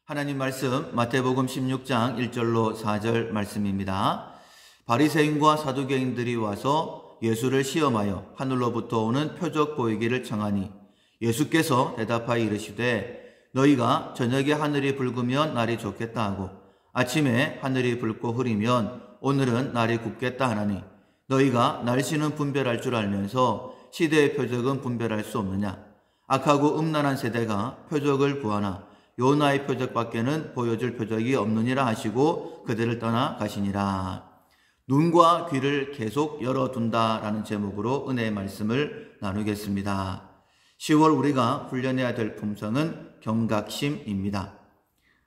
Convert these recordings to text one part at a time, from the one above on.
하나님 말씀 마태복음 16장 1절로 4절 말씀입니다. 바리새인과 사두개인들이 와서 예수를 시험하여 하늘로부터 오는 표적 보이기를 청하니 예수께서 대답하여 이르시되 너희가 저녁에 하늘이 붉으면 날이 좋겠다 하고 아침에 하늘이 붉고 흐리면 오늘은 날이 굽겠다 하나니 너희가 날씨는 분별할 줄 알면서 시대의 표적은 분별할 수 없느냐. 악하고 음란한 세대가 표적을 구하나 요나의 표적밖에는 보여줄 표적이 없느니라 하시고 그들을 떠나 가시니라. 눈과 귀를 계속 열어둔다라는 제목으로 은혜의 말씀을 나누겠습니다. 10월 우리가 훈련해야 될 품성은 경각심입니다.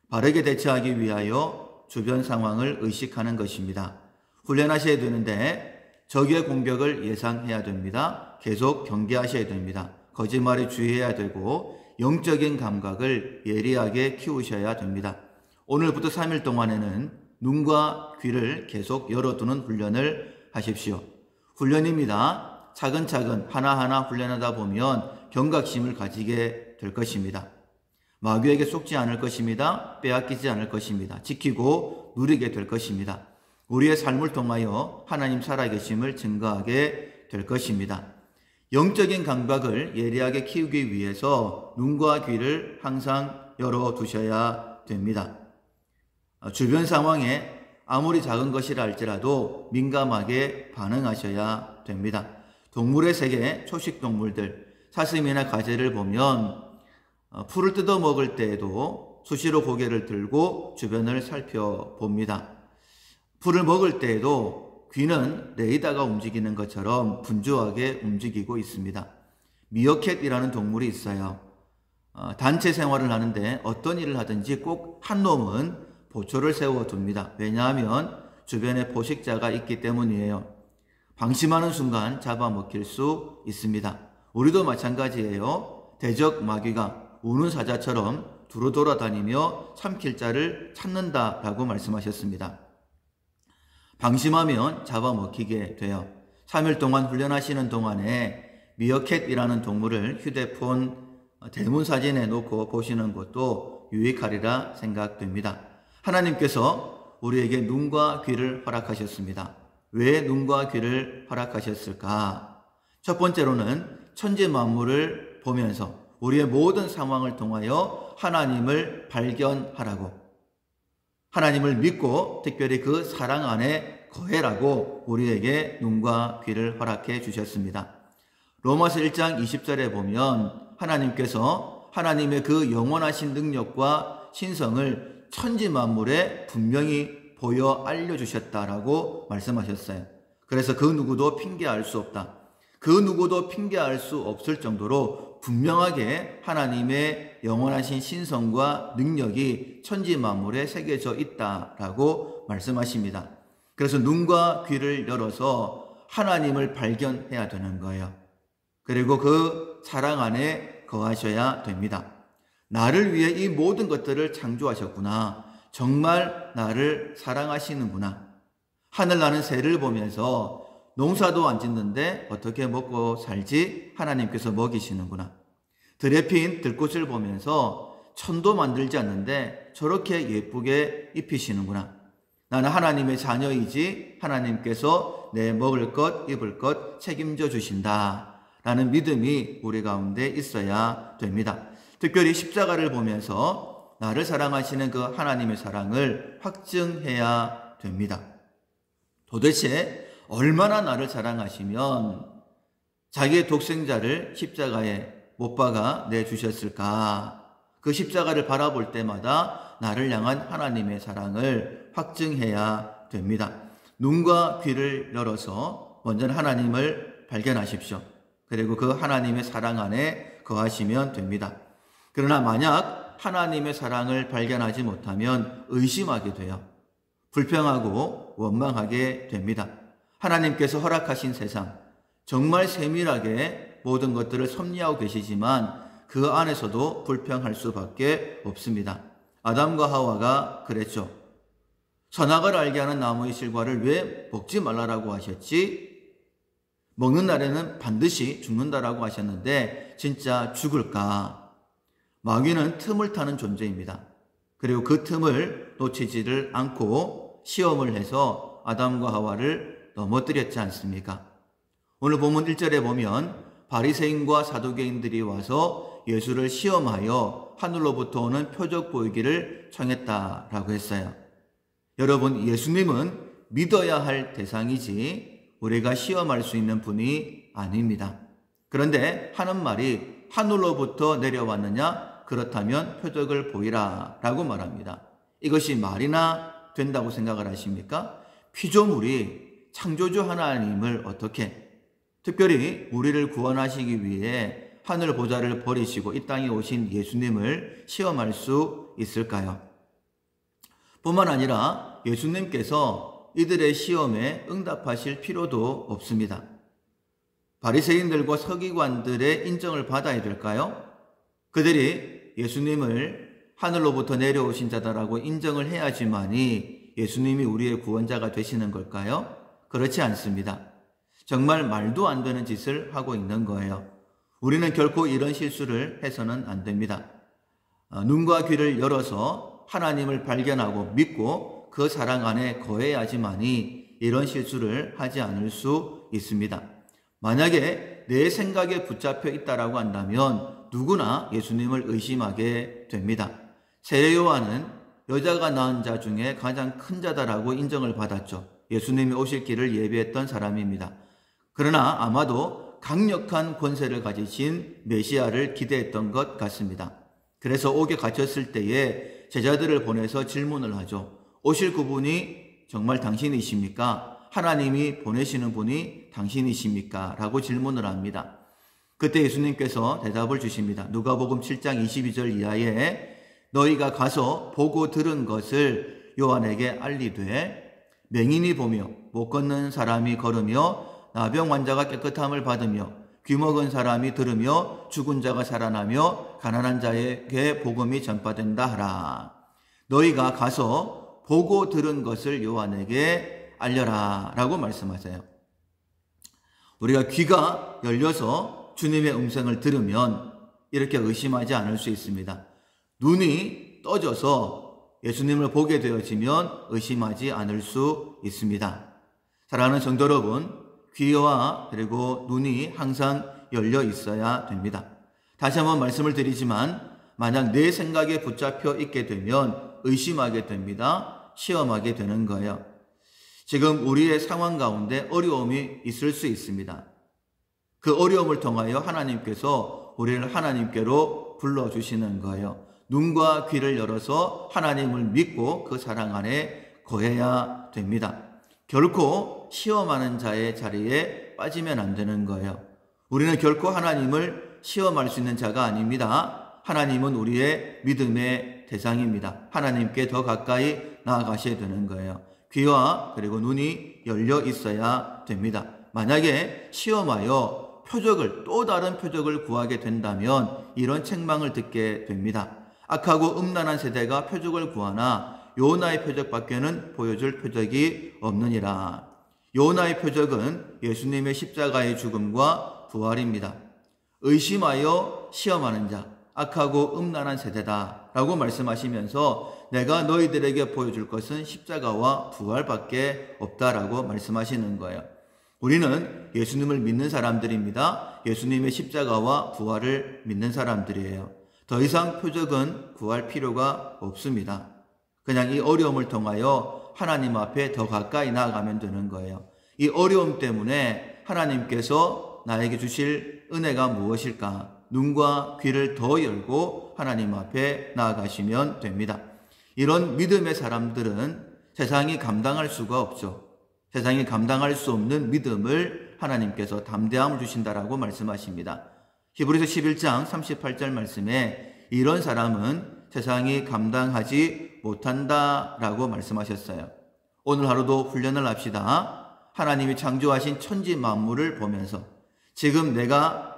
바르게 대처하기 위하여 주변 상황을 의식하는 것입니다. 훈련하셔야 되는데 적의 공격을 예상해야 됩니다. 계속 경계하셔야 됩니다. 거짓말에 주의해야 되고 영적인 감각을 예리하게 키우셔야 됩니다. 오늘부터 3일 동안에는 눈과 귀를 계속 열어두는 훈련을 하십시오. 훈련입니다. 차근차근 하나하나 훈련하다 보면 경각심을 가지게 될 것입니다. 마귀에게 속지 않을 것입니다. 빼앗기지 않을 것입니다. 지키고 누리게 될 것입니다. 우리의 삶을 통하여 하나님 살아계심을 증거하게 될 것입니다. 영적인 감각을 예리하게 키우기 위해서 눈과 귀를 항상 열어두셔야 됩니다. 주변 상황에 아무리 작은 것이라 할지라도 민감하게 반응하셔야 됩니다. 동물의 세계, 초식동물들, 사슴이나 가재를 보면 풀을 뜯어 먹을 때에도 수시로 고개를 들고 주변을 살펴봅니다. 풀을 먹을 때에도 귀는 레이더가 움직이는 것처럼 분주하게 움직이고 있습니다. 미어캣이라는 동물이 있어요. 단체 생활을 하는데 어떤 일을 하든지 꼭 한 놈은 보초를 세워둡니다. 왜냐하면 주변에 포식자가 있기 때문이에요. 방심하는 순간 잡아먹힐 수 있습니다. 우리도 마찬가지예요. 대적 마귀가 우는 사자처럼 두루 돌아다니며 삼킬 자를 찾는다라고 말씀하셨습니다. 방심하면 잡아먹히게 돼요. 3일 동안 훈련하시는 동안에 미어캣이라는 동물을 휴대폰 대문 사진에 놓고 보시는 것도 유익하리라 생각됩니다. 하나님께서 우리에게 눈과 귀를 허락하셨습니다. 왜 눈과 귀를 허락하셨을까? 첫 번째로는 천지 만물을 보면서 우리의 모든 상황을 통하여 하나님을 발견하라고, 하나님을 믿고 특별히 그 사랑 안에 거해라고 우리에게 눈과 귀를 허락해 주셨습니다. 로마서 1장 20절에 보면 하나님께서 하나님의 그 영원하신 능력과 신성을 천지 만물에 분명히 보여 알려주셨다라고 말씀하셨어요. 그래서 그 누구도 핑계할 수 없다. 그 누구도 핑계할 수 없을 정도로 분명하게 하나님의 영원하신 신성과 능력이 천지 만물에 새겨져 있다라고 말씀하십니다. 그래서 눈과 귀를 열어서 하나님을 발견해야 되는 거예요. 그리고 그 사랑 안에 거하셔야 됩니다. 나를 위해 이 모든 것들을 창조하셨구나. 정말 나를 사랑하시는구나. 하늘 나는 새를 보면서 농사도 안 짓는데 어떻게 먹고 살지? 하나님께서 먹이시는구나. 들에 핀 들꽃을 보면서 천도 만들지 않는데 저렇게 예쁘게 입히시는구나. 나는 하나님의 자녀이지 하나님께서 내 먹을 것, 입을 것 책임져 주신다. 라는 믿음이 우리 가운데 있어야 됩니다. 특별히 십자가를 보면서 나를 사랑하시는 그 하나님의 사랑을 확증해야 됩니다. 도대체 얼마나 나를 사랑하시면 자기의 독생자를 십자가에 못 박아 내주셨을까? 그 십자가를 바라볼 때마다 나를 향한 하나님의 사랑을 확증해야 됩니다. 눈과 귀를 열어서 먼저 하나님을 발견하십시오. 그리고 그 하나님의 사랑 안에 거하시면 됩니다. 그러나 만약 하나님의 사랑을 발견하지 못하면 의심하게 돼요. 불평하고 원망하게 됩니다. 하나님께서 허락하신 세상, 정말 세밀하게 모든 것들을 섭리하고 계시지만 그 안에서도 불평할 수밖에 없습니다. 아담과 하와가 그랬죠. 선악을 알게 하는 나무의 실과를 왜 먹지 말라라고 하셨지? 먹는 날에는 반드시 죽는다라고 하셨는데 진짜 죽을까? 마귀는 틈을 타는 존재입니다. 그리고 그 틈을 놓치지를 않고 시험을 해서 아담과 하와를 넘어뜨렸지 않습니까? 오늘 본문 1절에 보면 바리새인과 사두개인들이 와서 예수를 시험하여 하늘로부터 오는 표적 보이기를 청했다라고 했어요. 여러분, 예수님은 믿어야 할 대상이지 우리가 시험할 수 있는 분이 아닙니다. 그런데 하는 말이 하늘로부터 내려왔느냐? 그렇다면 표적을 보이라 라고 말합니다. 이것이 말이나 된다고 생각을 하십니까? 피조물이 창조주 하나님을 어떻게, 특별히 우리를 구원하시기 위해 하늘 보좌를 버리시고 이 땅에 오신 예수님을 시험할 수 있을까요? 뿐만 아니라 예수님께서 이들의 시험에 응답하실 필요도 없습니다. 바리새인들과 서기관들의 인정을 받아야 될까요? 그들이 예수님을 하늘로부터 내려오신 자다라고 인정을 해야지만이 예수님이 우리의 구원자가 되시는 걸까요? 그렇지 않습니다. 정말 말도 안 되는 짓을 하고 있는 거예요. 우리는 결코 이런 실수를 해서는 안 됩니다. 눈과 귀를 열어서 하나님을 발견하고 믿고 그 사랑 안에 거해야지만이 이런 실수를 하지 않을 수 있습니다. 만약에 내 생각에 붙잡혀 있다라고 한다면 누구나 예수님을 의심하게 됩니다. 세례 요한은 여자가 낳은 자 중에 가장 큰 자다라고 인정을 받았죠. 예수님이 오실 길을 예비했던 사람입니다. 그러나 아마도 강력한 권세를 가지신 메시아를 기대했던 것 같습니다. 그래서 옥에 갇혔을 때에 제자들을 보내서 질문을 하죠. 오실 그분이 정말 당신이십니까? 하나님이 보내시는 분이 당신이십니까? 라고 질문을 합니다. 그때 예수님께서 대답을 주십니다. 누가복음 7장 22절 이하에 너희가 가서 보고 들은 것을 요한에게 알리되 맹인이 보며 못 걷는 사람이 걸으며 나병 환자가 깨끗함을 받으며 귀 먹은 사람이 들으며 죽은 자가 살아나며 가난한 자에게 복음이 전파된다 하라. 너희가 가서 보고 들은 것을 요한에게 알려라 라고 말씀하세요. 우리가 귀가 열려서 주님의 음성을 들으면 이렇게 의심하지 않을 수 있습니다. 눈이 떠져서 예수님을 보게 되어지면 의심하지 않을 수 있습니다. 사랑하는 성도 여러분, 귀와 그리고 눈이 항상 열려 있어야 됩니다. 다시 한번 말씀을 드리지만 만약 내 생각에 붙잡혀 있게 되면 의심하게 됩니다. 시험하게 되는 거예요. 지금 우리의 상황 가운데 어려움이 있을 수 있습니다. 그 어려움을 통하여 하나님께서 우리를 하나님께로 불러주시는 거예요. 눈과 귀를 열어서 하나님을 믿고 그 사랑 안에 거해야 됩니다. 결코 시험하는 자의 자리에 빠지면 안 되는 거예요. 우리는 결코 하나님을 시험할 수 있는 자가 아닙니다. 하나님은 우리의 믿음의 대상입니다. 하나님께 더 가까이 나아가셔야 되는 거예요. 귀와 그리고 눈이 열려 있어야 됩니다. 만약에 시험하여 표적을, 또 다른 표적을 구하게 된다면 이런 책망을 듣게 됩니다. 악하고 음란한 세대가 표적을 구하나 요나의 표적밖에는 보여줄 표적이 없느니라. 요나의 표적은 예수님의 십자가의 죽음과 부활입니다. 의심하여 시험하는 자, 악하고 음란한 세대다 라고 말씀하시면서 내가 너희들에게 보여줄 것은 십자가와 부활밖에 없다라고 말씀하시는 거예요. 우리는 예수님을 믿는 사람들입니다. 예수님의 십자가와 부활을 믿는 사람들이에요. 더 이상 표적은 구할 필요가 없습니다. 그냥 이 어려움을 통하여 하나님 앞에 더 가까이 나아가면 되는 거예요. 이 어려움 때문에 하나님께서 나에게 주실 은혜가 무엇일까? 눈과 귀를 더 열고 하나님 앞에 나아가시면 됩니다. 이런 믿음의 사람들은 세상이 감당할 수가 없죠. 세상이 감당할 수 없는 믿음을 하나님께서 담대함을 주신다라고 말씀하십니다. 히브리서 11장 38절 말씀에 이런 사람은 세상이 감당하지 못한다라고 말씀하셨어요. 오늘 하루도 훈련을 합시다. 하나님이 창조하신 천지 만물을 보면서 지금 내가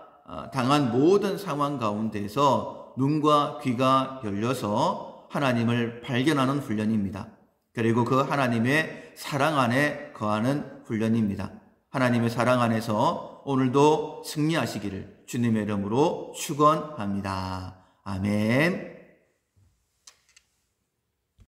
당한 모든 상황 가운데서 눈과 귀가 열려서 하나님을 발견하는 훈련입니다. 그리고 그 하나님의 사랑 안에 거하는 훈련입니다. 하나님의 사랑 안에서 오늘도 승리하시기를 주님의 이름으로 축원합니다. 아멘.